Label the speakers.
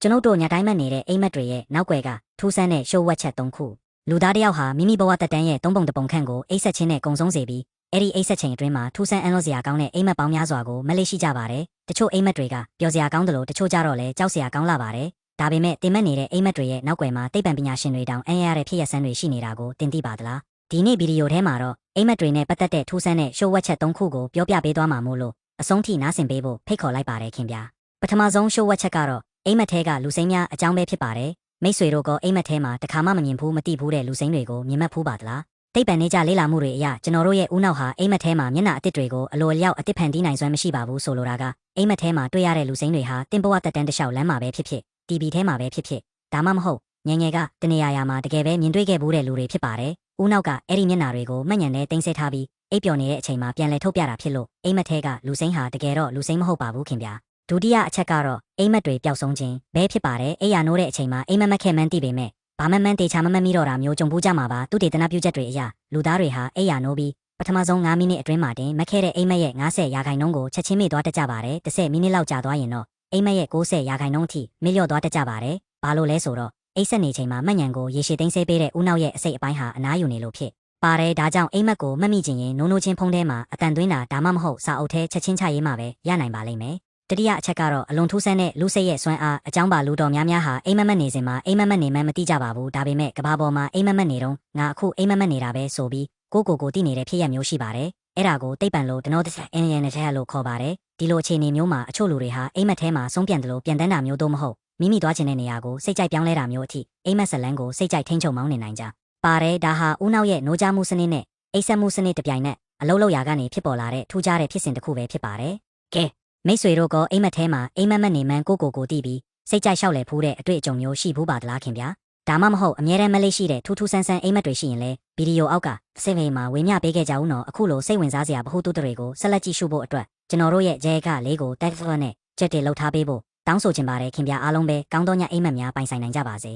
Speaker 1: ကျွန်ုပ်တို့ညတိုင်းမှတ်နေတဲ့အိမ်မက်တွေရဲ့နောက်ွယ်ကထူးဆန်းတဲ့ရှိုးဝက်ချက်၃ခုလူသားတယောက်ဟာမိမိဘဝတက်တန်းရဲ့၃ပုံတစ်ပုံခန့်ကိုအိပ်ဆက်ခြင်းနဲ့ကုံဆုံးစေပြီးအဲ့ဒီအိပ်ဆက်ချိန်အတွင်းမှာထူးဆန်းအံ့ဩစရာကောင်းတဲ့အိမ်မက်ပေါင်းများစွာကိုမလေးရှိကြပါတယ်တချို့အိမ်မက်တွေကပျော်စရာကောင်းတယ်လို့တချို့ကြတော့လည်းကြောက်စရာကောင်းလာပါတယ်ဒါပေမဲ့တင်မဲ့နေတဲ့အိမ်မက်တွေရဲ့နောက်ွယ်မှာသိပ္ပံပညာရှင်တွေတောင်အံ့ရတဲ့ဖြစ်ရဆန်းတွေရှိနေတာကိုတင်သိပါသလားဒီနေ့ဗီဒီယိုထဲမှာတော့အိမ်မက်တွေနဲ့ပတ်သက်တဲ့ထူးဆန်းတဲ့ရှိုးဝက်ချက်၃ခုကိုပြောပြပေးသွားမှာမို့လို့အဆုံးထိနားဆင်ပေးဖို့ဖိတ်ခေါ်လိုက်ပါတယ်ခင်ဗျာပထမဆုံးရှိုးဝက်ချက်ကတော့အိမ်မက်ထဲကလူစိမ်းများအကြောင်းပဲဖြစ်ပါတယ်မိတ်ဆွေတို့ကအိမ်မက်ထဲမှာတခါမှမမြင်ဘူးမသိဘူးတဲ့လူစိမ်းတွေကိုမြင်မှတ်ဖူးပါသလားသိပ္ပံနေကြလေ့လာမှုတွေအရကျွန်တော်တို့ရဲ့ဦးနောက်ဟာအိမ်မက်ထဲမှာမျက်နှာအသစ်တွေကိုအလိုအလျောက်အသစ်ဖန်တီးနိုင်စွမ်းမရှိပါဘူးဆိုလိုတာကအိမ်မက်ထဲမှာတွေ့ရတဲ့လူစိမ်းတွေဟာတင်ဘဝတက်တန်းတစ်လျှောက်လမ်းမှာပဲဖြစ်ဖြစ် TV ထဲမှာပဲဖြစ်ဖြစ်ဒါမှမဟုတ်ငယ်ငယ်ကတနေရာမှာတကယ်ပဲမြင်တွေ့ခဲ့ဘူးတဲ့လူတွေဖြစ်ပါတယ်ဦးနောက်ကအဲ့ဒီမျက်နှာတွေကိုမှတ်ညံနဲ့တင်ဆက်ထားပြီးအိပ်ပျော်နေတဲ့အချိန်မှာပြန်လည်ထုတ်ပြတာဖြစ်လို့အိမ်မက်ထဲကလူစိမ်းဟာတကယ်တော့လူစိမ်းမဟုတ်ပါဘူးခင်ဗျာဒုတိယအချက်ကတော့အိမ်မက်တွေပျောက်ဆုံးခြင်းဘဲဖြစ်ပါတယ်အိယာနိုးတဲ့အချိန်မှာအိမ်မက်မက်ခဲမှန်းသိပေမဲ့ဘာမှန်တေချာမမိတော့တာမျိုးကြုံဘူးကြမှာပါသူတေသနာပြုချက်တွေအရလူသားတွေဟာအိယာနိုးပြီးပထမဆုံး9မိနစ်အတွင်းမှာတင်မက်ခဲတဲ့အိမ်မက်ရဲ့90ရာခိုင်နှုန်းကိုချက်ချင်းမေ့သွားတတ်ကြပါတယ်10မိနစ်လောက်ကြာသွားရင်တော့အိမ်မက်ရဲ့90ရာခိုင်နှုန်းအထိမေ့လျော့သွားတတ်ကြပါတယ်ဘာလို့လဲဆိုတော့အိပ်ဆက်နေချိန်မှာမှတ်ညံကိုရေရှည်သိမ်းဆည်းပေးတဲ့ဦးနောက်ရဲ့အစိတ်အပိုင်းဟာအနားယူနေလို့ဖြစ်ပါတယ်ဒါကြောင့်အိမ်မက်ကိုမှတ်မိခြင်းရင်နိုးနိုးချင်းဖုံးထဲမှာအတန်သွင်းတာဒါမှမဟုတ်စာအုပ်ထဲချက်ချင်းချရေးမှာပဲရနိုင်ပါလိမ့်မယ်တတိယအချက်ကတော့အလွန်ထူးဆန်းတဲ့လူစိတ်ရဲ့စွမ်းအားအကြောင်းပါလူတော်များများဟာအိမ်မက်မက်နေစဉ်မှာအိမ်မက်မက်နေမှန်းမသိကြပါဘူးဒါပေမဲ့ကဘာပေါ်မှာအိမ်မက်မက်နေတော့ငါအခုအိမ်မက်မက်နေတာပဲဆိုပြီးကိုသိနေတဲ့ဖြစ်ရမျိုးရှိပါတယ်အဲ့ဒါကိုသိပ္ပံလို့ဒနောတချက်အင်းရန်တဲ့လို့ခေါ်ပါတယ်ဒီလိုအခြေအနေမျိုးမှာအချို့လူတွေဟာအိမ်မက်ထဲမှာဆုံးပြန်တယ်လို့ပြန်တန်းတာမျိုးတော့မဟုတ်မိမိသွားချင်တဲ့နေရာကိုစိတ်ကြိုက်ပြောင်းလဲတာမျိုးအထိအိမ်မက်ဇလန်းကိုစိတ်ကြိုက်ထိန်းချုပ်မောင်းနေနိုင်ကြပါတယ်ဒါဟာဦးနောက်ရဲ့နိုးကြားမှုစနစ်နဲ့အိပ်ဆက်မှုစနစ်တပြိုင်နက်အလုံးလောက်ရာကနေဖြစ်ပေါ်လာတဲ့ထူးခြားတဲ့ဖြစ်စဉ်တစ်ခုပဲဖြစ်ပါတယ်ကဲမိတ်ဆွေတို့ကအိမ်မက်ထဲမှာအိမ်မက်မက်နေမှန်းကိုသိပြီးစိတ်ကြိုက်လျှောက်လဲဖူးတဲ့အတွေ့အကြုံမျိုးရှိဘူးပါသလားခင်ဗျာဒါမှမဟုတ်အမြဲတမ်းမလေးရှိတဲ့ထူးထူးဆန်းဆန်းအိမ်မက်တွေရှိရင်လဲဗီဒီယိုအောက်ကစင်မေမှာဝေမျှပေးခဲ့ကြဦးနော်အခုလိုစိတ်ဝင်စားစရာဗဟုသုတတွေကိုဆက်လက်ကြည့်ရှုဖို့အတွက်ကျွန်တော်တို့ရဲ့ဂျဲကလေးကိုတက်ဖတ်နဲ့ချက်တွေလှုပ်ထားပေးဖို့တောင်းဆိုချင်ပါတယ်ခင်ဗျာအားလုံးပဲကောင်းသောညအိမ်မက်များပိုင်ဆိုင်နိုင်ကြပါစေ